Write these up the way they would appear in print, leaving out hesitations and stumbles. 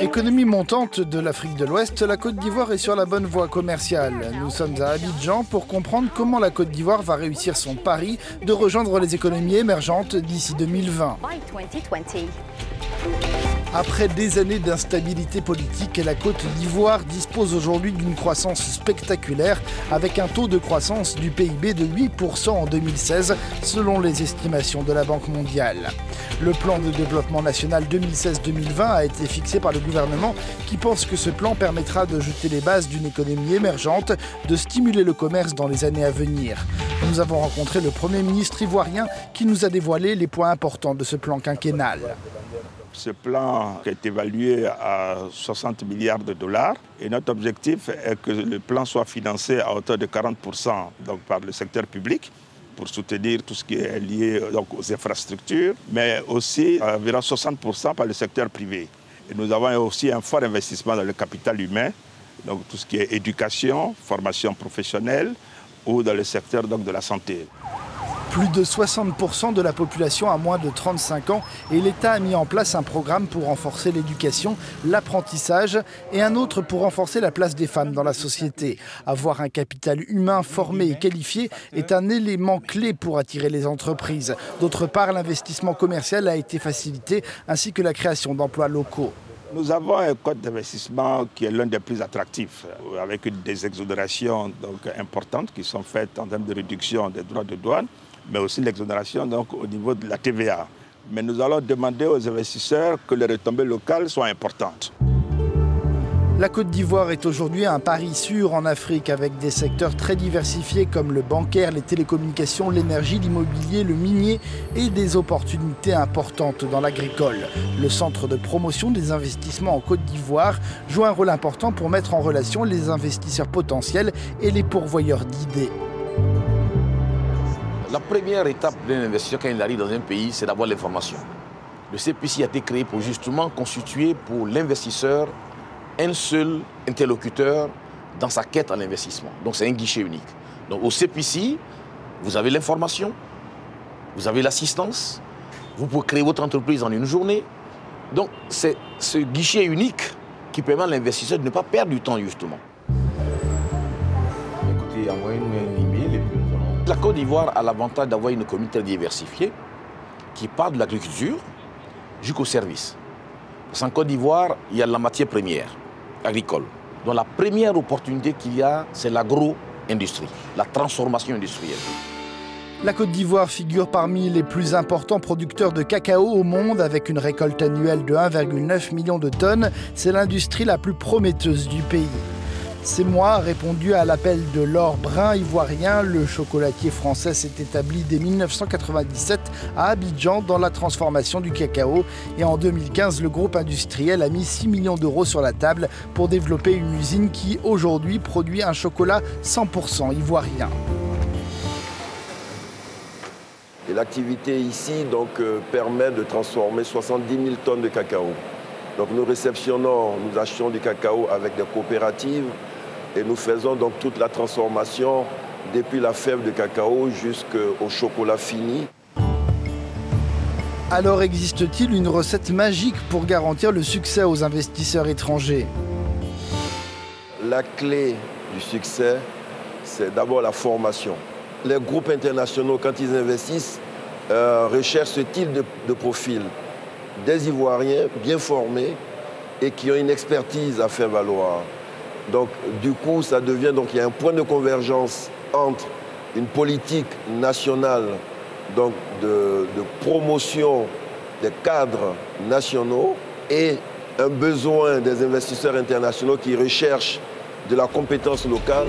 Économie montante de l'Afrique de l'Ouest, la Côte d'Ivoire est sur la bonne voie commerciale. Nous sommes à Abidjan pour comprendre comment la Côte d'Ivoire va réussir son pari de rejoindre les économies émergentes d'ici 2020. Après des années d'instabilité politique, la Côte d'Ivoire dispose aujourd'hui d'une croissance spectaculaire avec un taux de croissance du PIB de 8% en 2016 selon les estimations de la Banque mondiale. Le plan de développement national 2016-2020 a été fixé par le gouvernement qui pense que ce plan permettra de jeter les bases d'une économie émergente, de stimuler le commerce dans les années à venir. Nous avons rencontré le Premier ministre ivoirien qui nous a dévoilé les points importants de ce plan quinquennal. Ce plan est évalué à 60 milliards de dollars et notre objectif est que le plan soit financé à hauteur de 40% donc par le secteur public pour soutenir tout ce qui est lié donc, aux infrastructures, mais aussi environ 60% par le secteur privé. Et nous avons aussi un fort investissement dans le capital humain, donc tout ce qui est éducation, formation professionnelle ou dans le secteur donc, de la santé. Plus de 60% de la population a moins de 35 ans et l'État a mis en place un programme pour renforcer l'éducation, l'apprentissage et un autre pour renforcer la place des femmes dans la société. Avoir un capital humain formé et qualifié est un élément clé pour attirer les entreprises. D'autre part, l'investissement commercial a été facilité ainsi que la création d'emplois locaux. Nous avons un code d'investissement qui est l'un des plus attractifs, avec des exonérations donc, importantes qui sont faites en termes de réduction des droits de douane, mais aussi l'exonération au niveau de la TVA. Mais nous allons demander aux investisseurs que les retombées locales soient importantes. La Côte d'Ivoire est aujourd'hui un pari sûr en Afrique avec des secteurs très diversifiés comme le bancaire, les télécommunications, l'énergie, l'immobilier, le minier et des opportunités importantes dans l'agricole. Le centre de promotion des investissements en Côte d'Ivoire joue un rôle important pour mettre en relation les investisseurs potentiels et les pourvoyeurs d'idées. La première étape d'un investisseur quand il arrive dans un pays, c'est d'avoir l'information. Le CPC a été créé pour justement constituer pour l'investisseur un seul interlocuteur dans sa quête à l'investissement. Donc c'est un guichet unique. Donc au CPC, vous avez l'information, vous avez l'assistance, vous pouvez créer votre entreprise en une journée. Donc c'est ce guichet unique qui permet à l'investisseur de ne pas perdre du temps justement. Écoutez, envoyez-nous un email et puis nous allons... La Côte d'Ivoire a l'avantage d'avoir une économie très diversifiée qui part de l'agriculture jusqu'au service. Parce qu'en Côte d'Ivoire, il y a la matière première agricole. Donc la première opportunité qu'il y a, c'est l'agro-industrie, la transformation industrielle. La Côte d'Ivoire figure parmi les plus importants producteurs de cacao au monde avec une récolte annuelle de 1,9 million de tonnes. C'est l'industrie la plus prometteuse du pays. Ces mois a répondu à l'appel de l'or brun ivoirien. Le chocolatier français s'est établi dès 1997 à Abidjan dans la transformation du cacao. Et en 2015, le groupe industriel a mis 6 millions d'euros sur la table pour développer une usine qui aujourd'hui produit un chocolat 100% ivoirien. Et l'activité ici donc, permet de transformer 70 000 tonnes de cacao. Donc nous réceptionnons, nous achetons du cacao avec des coopératives et nous faisons donc toute la transformation depuis la fève de cacao jusqu'au chocolat fini. Alors existe-t-il une recette magique pour garantir le succès aux investisseurs étrangers? La clé du succès, c'est d'abord la formation. Les groupes internationaux, quand ils investissent, recherchent ce type de profil. Des Ivoiriens bien formés et qui ont une expertise à faire valoir. Donc, du coup, ça devient, donc, il y a un point de convergence entre une politique nationale donc, de promotion des cadres nationaux et un besoin des investisseurs internationaux qui recherchent de la compétence locale.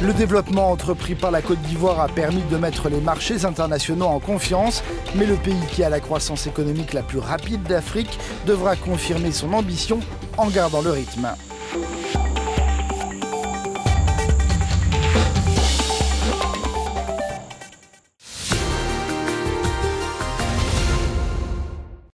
Le développement entrepris par la Côte d'Ivoire a permis de mettre les marchés internationaux en confiance, mais le pays qui a la croissance économique la plus rapide d'Afrique devra confirmer son ambition en gardant le rythme.